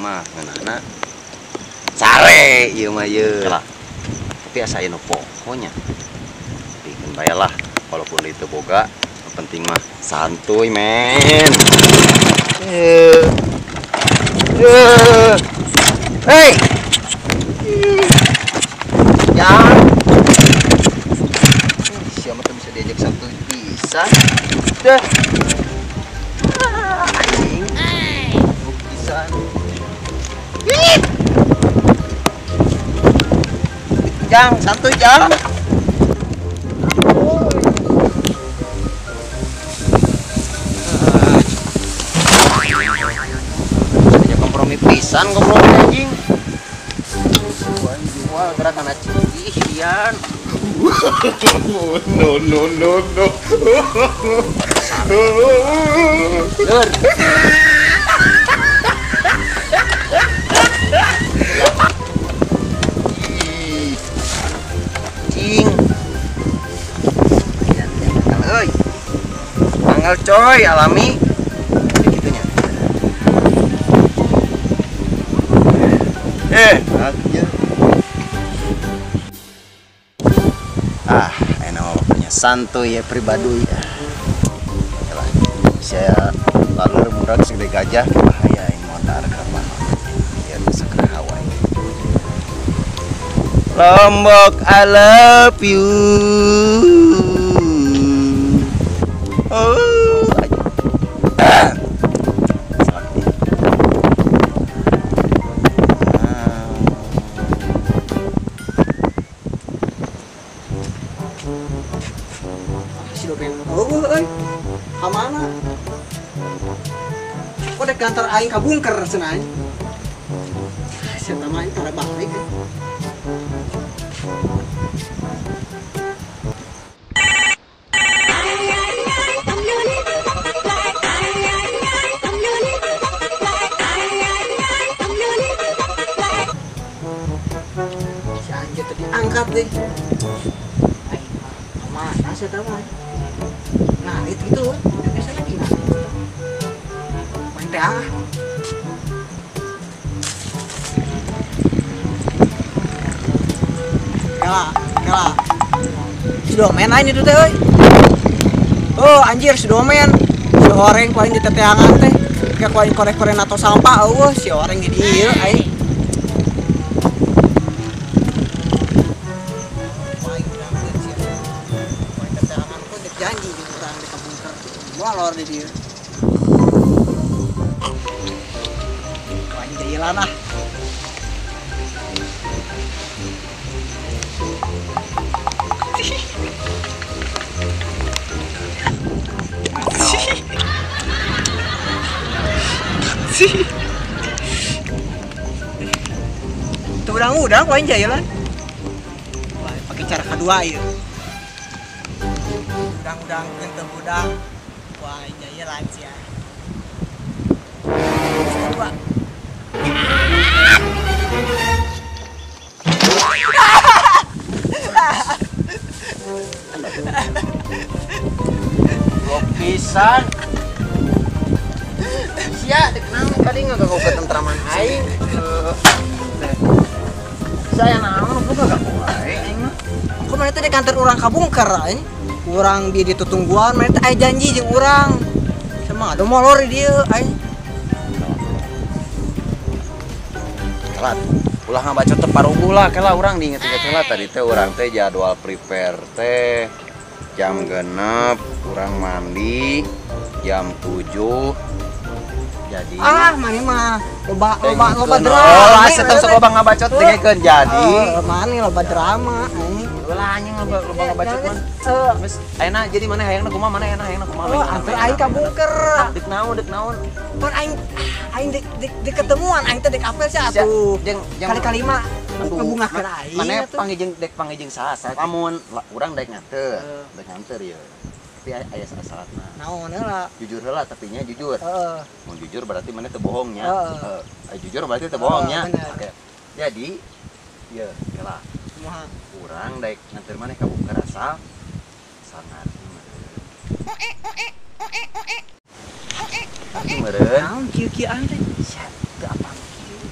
mah ngeunahna sare ieu mah ieu. Tapi asa aya nu pokoknya. Bikin bayalah walaupun itu boga, yang penting mah santuy men. Hei. Yang siapa tuh bisa diajak santuy bisa. Dah. Anjing. Bukisan. Jang, santuy jang. Kompromi pisan, kompromi anjing. Wah, gerakan acih ian. No. Dur. Cing. Euy. Manggal coy, alami. Gitunya. Akhirnya. Enak waktunya santuy ya pribadi ya. Yalah, saya lalu murag segede gajah bahaya ini motor apa. Ya bisa ke Hawaii. Lombok I love you. Oh, aja. Kamana? Kok dek kantor aing kabungker cenah. Sia teh main kada balik. Si anjir tadi angkat deh. Kamana sia teh mah. Nah itu biasa lagi main teh kela si domen aja itu teh euy. Oh anjir si domen si horeng paling di teteangan teh kayak paling korek-korek atau sampah si horeng di dieu ai. Janji di urang di kabungker molor di dia. Wajib ieu lah. Tuh udang paling jalan. Pakai cara kedua ieu. Udang kenteng udang. Wah, jaya lansia. Kedua. Blok pisan. Sia dek naon tadi ngagak kau ketentraman aing. Saya naon buka gak aing mah. Kok mana teh di kantor urang kabungker aing. Urang di tutungguan mana teh aya janji jeung urang. Sama ada molor di dieu aing. Kelat. Ulah ngabaca teh paruguh lah kela urang diinget-inget heula tadi teh urang teh jadwal prepare teh jam 6 urang mandi jam 7. Jadi mani mah loba drama. Oh, asa teh sok loba ngabacot dengekeun jadi. Mani loba drama aing. Ulah anjing loba ngabacot mah. Geus ayeuna jadi mana hayangna kumaha mana hayangna kumaha. Oh, antar aing kabungker. Dek naon. Pun aing di ketemuan aing teh dek apel sih atuh. Kali-kali mah ngabungakeun aing. Mana panggijeng saha? Lamun urang daek nganter. Ieu. Tapi aya salah-salahna. Naon heula? Jujur heula tapi nya jujur. Heeh. Mun jujur berarti mana teu bohong nya. Jujur berarti teu bohong nya. Oke. Jadi ieu kela. Kumaha? Urang daek nganter maneh ka Bungkar asal sangat. Meureun. Naon kieu-kieuan teh? Sia teu apa kieu.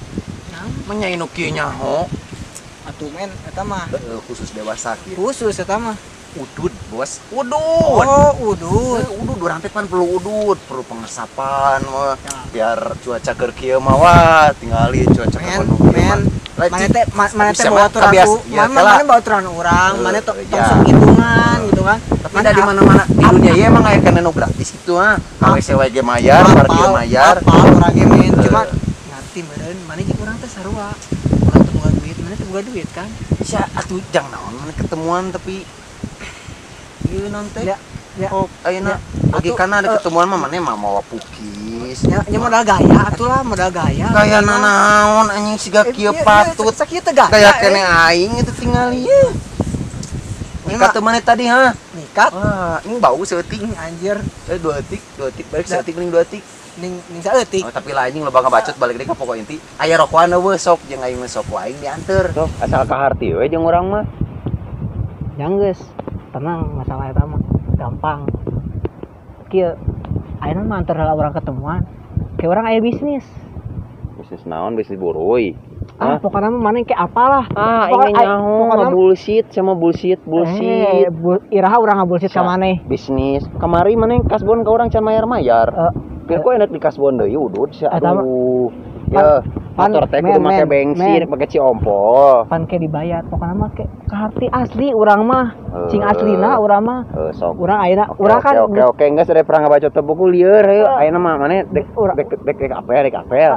Menyain nu kieu nyaho. Atuh men eta mah Khusus dewasa kieu. khusus eta mah. Udud, Bos. Udud. Oh, udud. Udud urang teh pan perlu udud, perlu pengesapan mah. Ya. Biar cuaca keur kieu mah wah, tingali cuaca Men, nu kieu mah. men. Mana teh bisa bawa mah, aturan kabias. aku. Iya, Mana kala. bawa aturan orang, mana tong Ya. sok hitungan gitu kan. Tapi di mana-mana di dunia ieu emang aya kana nu gratis gitu ah. AWC ge mayar, parkir mayar. Apa orang ge men, cuma ngarti meureun mana jeung urang teh sarua. Urang teh boga duit, mana teh boga duit kan. Sia atuh jang naon mana ketemuan tapi ieu naon teh. Ya, Oh, ayeuna lagi kana ada ketemuan mah maneh mah mawa pukis. ya modal gaya atulah modal gaya. Gaya naon anjing siga kieu patut. Sakieu teh gaya. Kayak kene aing itu tinggal ieu. Nikat teu maneh tadi ha. Nikat. Wah, ini bau seeutik. Anjir, 2 etik balik seeutik ning 2 etik. ning saeutik. Oh, tapi lah anjing loba ngabacot balik deui ka pokok inti. Aya rokokan eueuh sok jeung aing mah sok aing dianter. Sok asal ka harti we jeung urang mah. Jang geus, tenang masalah eta mah gampang. Kieu ayeuna mah antar urang ketemuan. Kayak orang aya bisnis. Bisnis naon? Bisnis buruy. Pokoknya mah mana kayak apalah. Ini nyaho bullshit sama bullshit. Iraha urang ngabullshit ka maneh. Bisnis. Kamari maneh kasbon ka urang can mayar-mayar. Biar kok enak di kasbon deui udud sia. Aduh. Ya, motor teh kudu make bensin, make ciompo. Pan ke dibayar, pokoknya mah ke harti asli urang mah. Cing aslina urang mah. Sok. Urang ayeuna urang kan oke geus ada pernah ngabaca teh buku lieur heuh. Ayeuna mah maneh dek apel.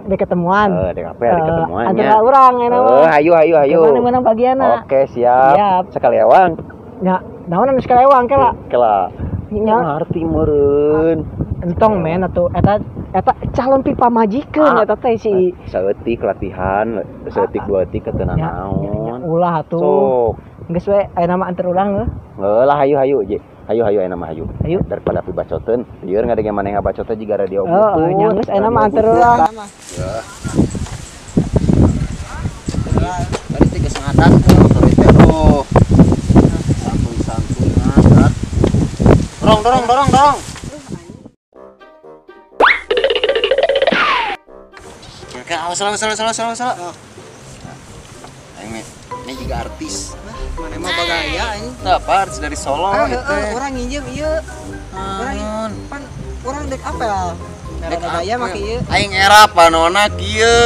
Dek ketemuan. Dek ketemuan. Antara urang ayeuna mah. Hayu. Mana menang bagianna. Oke, siap. Sekali ewang. Ya, naon anu sekali ewang kela. Kela. Nya Arti meureun. Entong men atuh eta calon pipa majikeun eta teh si saeutik latihan, saeutik 2 etik ketenan naon. Ulah atuh. Sok. Geus we ayeuna mah anter urang heuh. Lah hayu je. Hayu ayeuna mah hayu. Hayu. Daripada pibacoteun, lieur ngadenge maneh ngabacot teh jiga radio butut. Oh, nya geus ayeuna mah anter urang. Ya. Tadi teh geus ngadat motor teh oh. Santuy ngadat. Dorong. Salah. Ini juga artis. Mana mah bagaya anjing. Apa artis dari Solo itu? Orang nginjem ieu. Orang dek apa ya? Dek bagaya make ieu. Aing era panona kieu.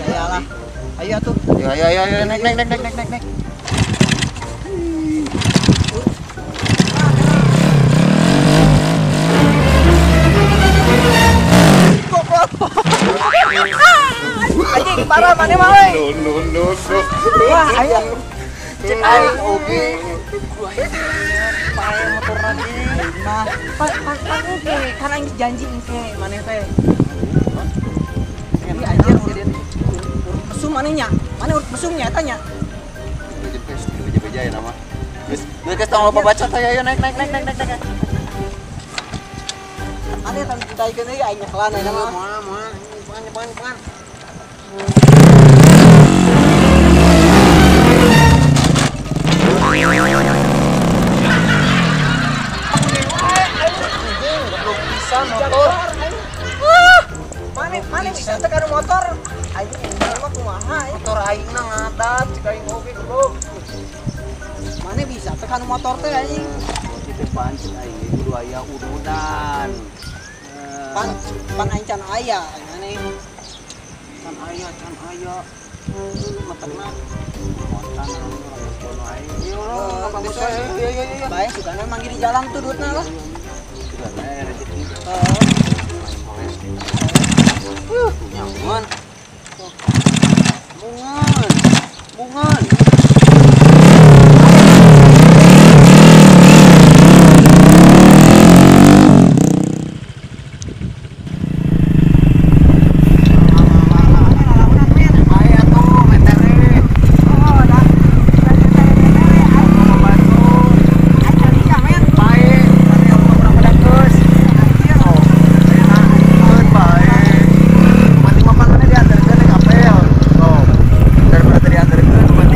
Lah. Ayo atuh. Ayo naik. Anjing parah mana mah euy. No. Wah, aing. Cek aing oge. Pae motor lagi. Nah, pan oke, kan aing janji engke maneh teh. Ini anjir jadi mesum manehnya. Mana urut mesumnya eta nya? Beja ya nama. Geus tong loba baca teh ayo naik. Ane tang ditaikeun deui aing nyekelan ayeuna mah. Moal. Pan. Mana bisa tekan motor? Anjing mah kumaha? Motor aing na ngadat cik aing oge goblok. Mana bisa tekan motor teh anjing? Kitu pancing aing kudu aya urudan. Pan aing can aya aneh. Can aya. Materna. Montan ono aing. Yo, bagus ya. Bae sugana manggi di jalan tuh duitna lah. Sugana rezeki. Bungan. Daripada tadi antar ke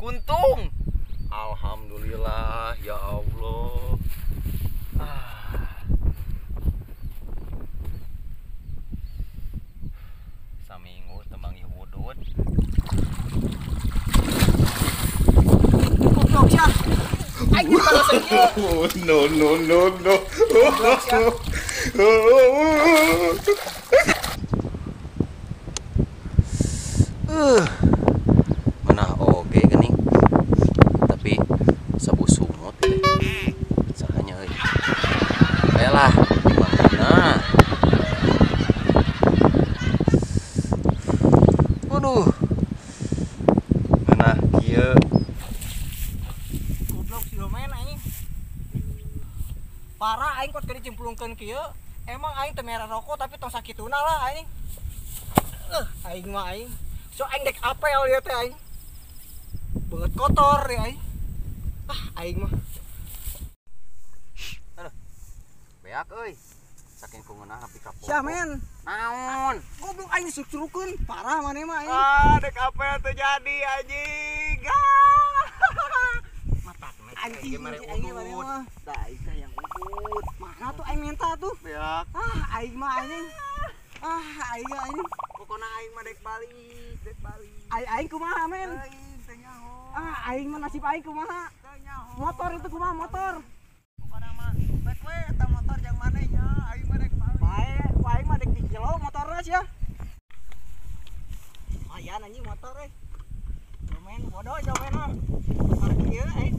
kuntung. Alhamdulillah ya Allah. Saminggu tembang ieu wudud. Goblok sia. Aing ditalasan kieu. No. Goblok sia. Menah oge geuning. Tapi sabu sumut teh. Sahanya euy. Baelah, mana? Waduh. Menah kieu. Goblok si domain aing. Parah aing kot kali cemplungkeun kieu. Emang aing teu mere rokok tapi tong sakituna lah aing. Aing mah aing. So aing dek apel ieu teh aing. Beungeut kotor ya aing. Aing mah. Beak euy. Saking kungeunah nepi ka poho. Sia men. Naon? Goblok aing disurukeun. Parah maneh mah aing. Dek apel teu jadi anjing. Matak anjing aing maneh mah. Da aing yang udut. Mana tuh aing minta tuh? Beak. Aing mah anjing. Aing. Pokona aing mah dek balik. Aing kumaha men? Aing teh nyaho. Aing mah nasib aing kumaha? Teu nyaho. Motor itu kumaha motor? Pokona mah bek we eta motor yang manehnya. Aing mah dek balik. Aing mah dek di kilo motorna sia. Lumayan anjing motor euy. Domain bodoh domain mah. Motor kieu aing.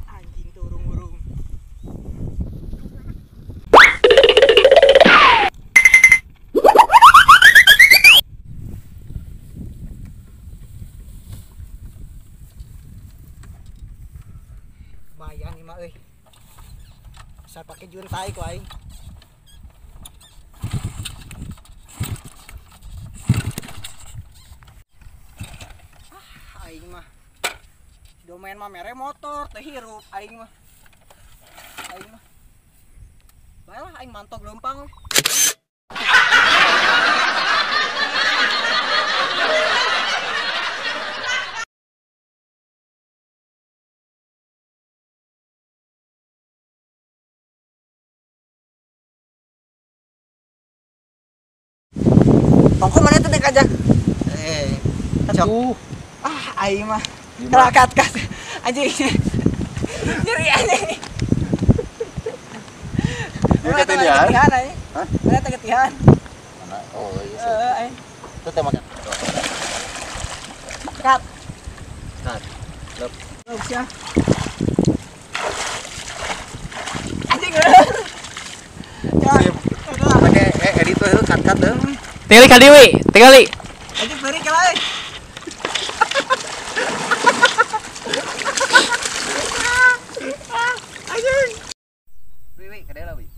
Anjing tuh urung-urung. Lumayan nih mah euy. Bisa pakai juntai ku aing. Aing mah domain mah mere motor teh hirup aing mah. Baiklah aing mantog lempang. Tongko mana tuh dek aja. Cok. Aing mah. Kat. Anjing. Nyeri anjing. Ieu ketidian. Hah? Mana teh ketihan? Mana? Oh iya. Aing. Itu teh makan. Kat. Lep. Oh, sia. Anjing. Sip. Pakai edit tuh cut deh. Tinggali kali we, tinggali. Anjing beri kalau Wi, kadang lah wi.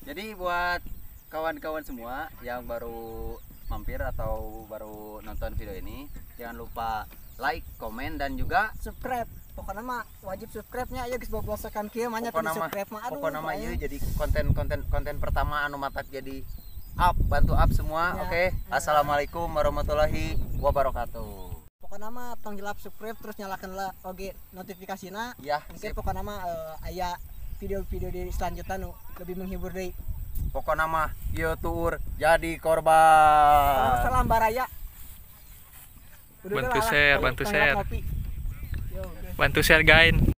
Jadi buat kawan-kawan semua yang baru mampir atau baru nonton video ini, jangan lupa like, komen dan juga subscribe. Pokoknya mah wajib subscribe-nya aja geus bablasakan kieu mah nya teh subscribe mah. Aduh. Pokoknya mah ieu jadi konten pertama anu matak jadi bantu up semua. Ya, Oke. ya. Assalamualaikum warahmatullahi wabarakatuh. Pokoknya mah tong jilap subscribe terus nyalakan lah oke notifikasina. Ya, Mungkin sip. pokoknya mah aya video-video di selanjutnya nu lebih menghibur deui. Pokoknya mah ieu tuur jadi korban. Salam baraya. Bantu share, bantu share. Ngopi. Yo, oke. Bantu share guys.